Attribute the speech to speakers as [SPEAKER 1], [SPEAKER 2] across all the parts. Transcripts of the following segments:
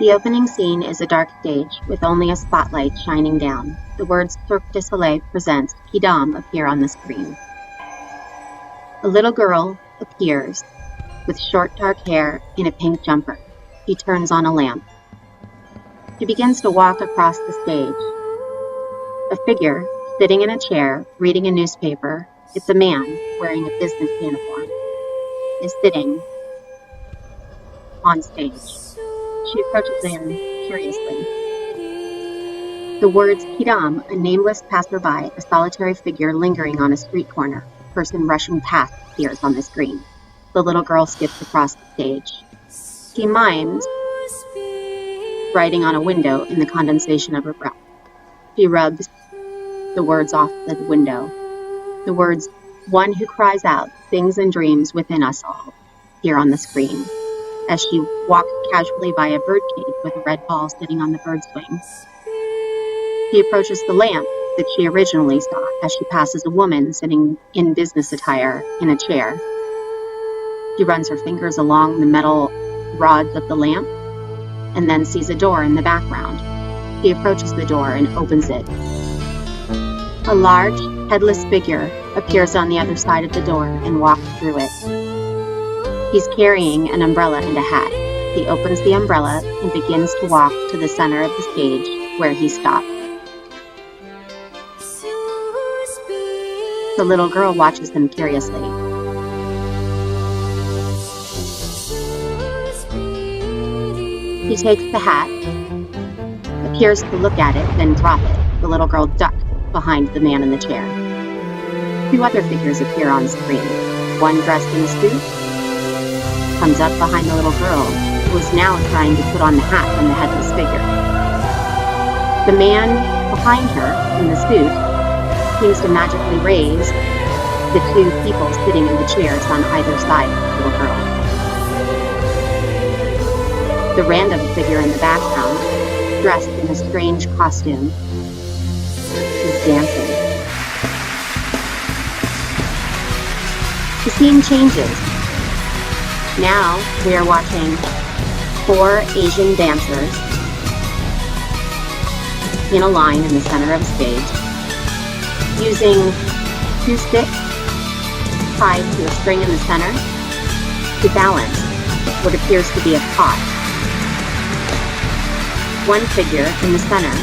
[SPEAKER 1] The opening scene is a dark stage with only a spotlight shining down. The words Cirque du Soleil presents Quidam appear on the screen. A little girl appears with short dark hair in a pink jumper. She turns on a lamp. She begins to walk across the stage. A figure sitting in a chair reading a newspaper. It's a man wearing a business uniform. Is sitting on stage. She approaches him curiously. The words Quidam, a nameless passerby, a solitary figure lingering on a street corner, a person rushing past appears on the screen. The little girl skips across the stage. She mimes writing on a window in the condensation of her breath. She rubs the words off the window. The words, "One who cries out, sings and dreams within us all," appear on the screen as she walks casually by a bird cage with a red ball sitting on the bird's wing. She approaches the lamp that she originally saw as she passes a woman sitting in business attire in a chair. She runs her fingers along the metal rods of the lamp and then sees a door in the background. She approaches the door and opens it. A large, headless figure appears on the other side of the door and walks through it. He's carrying an umbrella and a hat. He opens the umbrella and begins to walk to the center of the stage where he stopped. The little girl watches him curiously. He takes the hat, appears to look at it, then drop it. The little girl ducks behind the man in the chair. Two other figures appear on screen. One dressed in a suit comes up behind the little girl, who is now trying to put on the hat from the headless figure. The man behind her in the suit seems to magically raise the two people sitting in the chairs on either side of the little girl. The random figure in the background, dressed in a strange costume, is dancing. The scene changes. Now we are watching 4 Asian dancers in a line in the center of the stage, using 2 sticks tied to a string in the center to balance what appears to be a pot. One figure in the center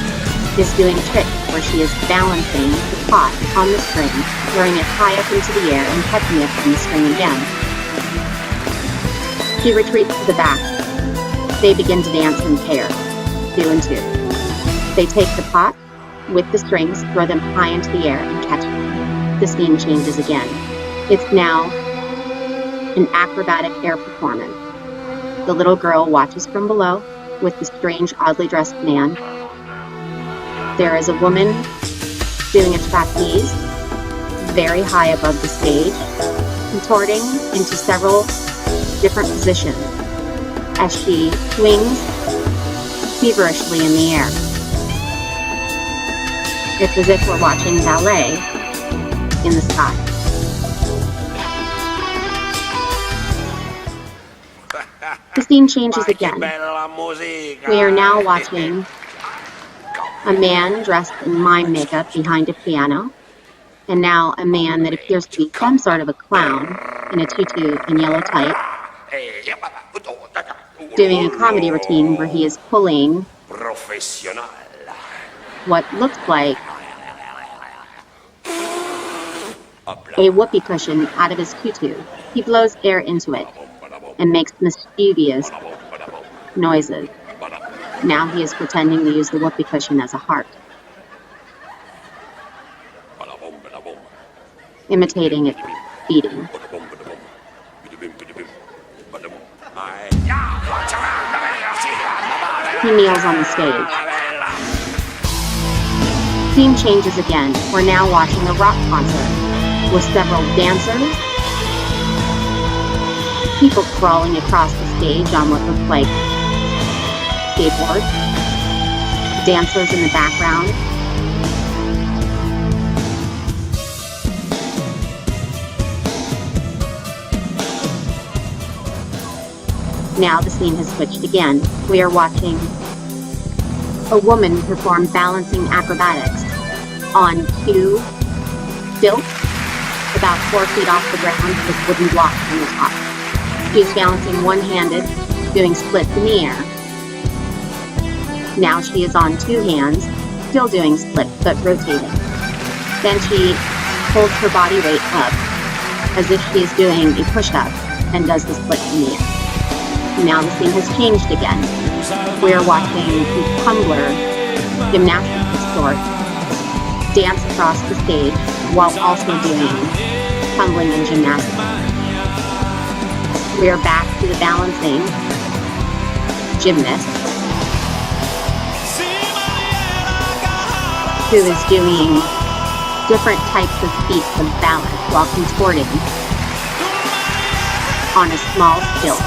[SPEAKER 1] is doing a trick where she is balancing the pot on the string, throwing it high up into the air and catching it from the string again. She retreats to the back. They begin to dance in pairs, 2 and 2. They take the pot with the strings, throw them high into the air, and catch them. The scene changes again. It's now an acrobatic air performance. The little girl watches from below with the strange, oddly dressed man. There is a woman doing a trapeze very high above the stage, contorting into several different positions as she swings feverishly in the air. It's as if we're watching ballet in the sky. The scene changes again. We are now watching a man dressed in mime makeup behind a piano, and now a man that appears to be some sort of a clown in a tutu and yellow tights, doing a comedy routine where he is pulling what looks like a whoopee cushion out of his tutu. He blows air into it and makes mischievous noises. Now he is pretending to use the whoopee cushion as a heart, imitating its beating. He kneels on the stage. Scene changes again. We're now watching a rock concert with several dancers, people crawling across the stage on what looks like skateboards, dancers in the background. Now the scene has switched again. We are watching a woman perform balancing acrobatics on 2 stilts about 4 feet off the ground with wooden blocks on the top. She's balancing one-handed, doing splits in the air. Now she is on 2 hands, still doing splits but rotating. Then she holds her body weight up as if she is doing a push-up and does the split in the air. Now the scene has changed again. We are watching a tumbler gymnastics of sorts dance across the stage while also doing tumbling and gymnastics. We are back to the balancing gymnast who is doing different types of feats of balance while contorting on a small stilt.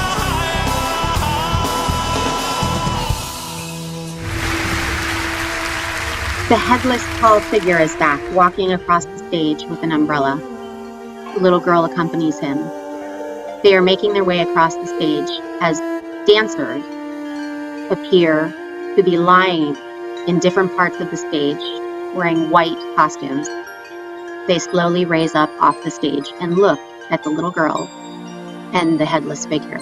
[SPEAKER 1] The headless tall figure is back, walking across the stage with an umbrella. The little girl accompanies him. They are making their way across the stage as dancers appear to be lying in different parts of the stage, wearing white costumes. They slowly raise up off the stage and look at the little girl and the headless figure.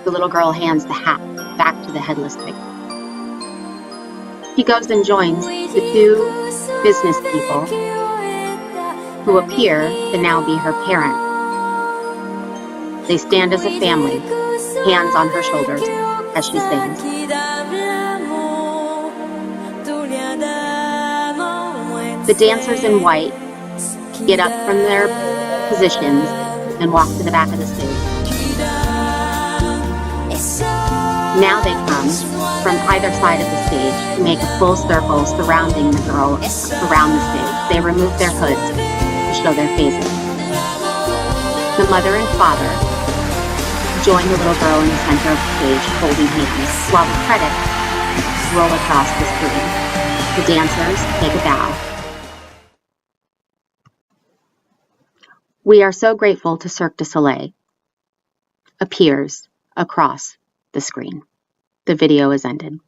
[SPEAKER 1] The little girl hands the hat back to the headless figure. He goes and joins the 2 business people who appear to now be her parent. They stand as a family, hands on her shoulders as she sings. The dancers in white get up from their positions and walk to the back of the stage. Now they come from either side of the stage to make a full circle surrounding the girl around the stage. They remove their hoods to show their faces. The mother and father join the little girl in the center of the stage, holding hands, while the credits roll across the screen. The dancers take a bow. We are so grateful to Cirque du Soleil appears across the screen. The video is ended.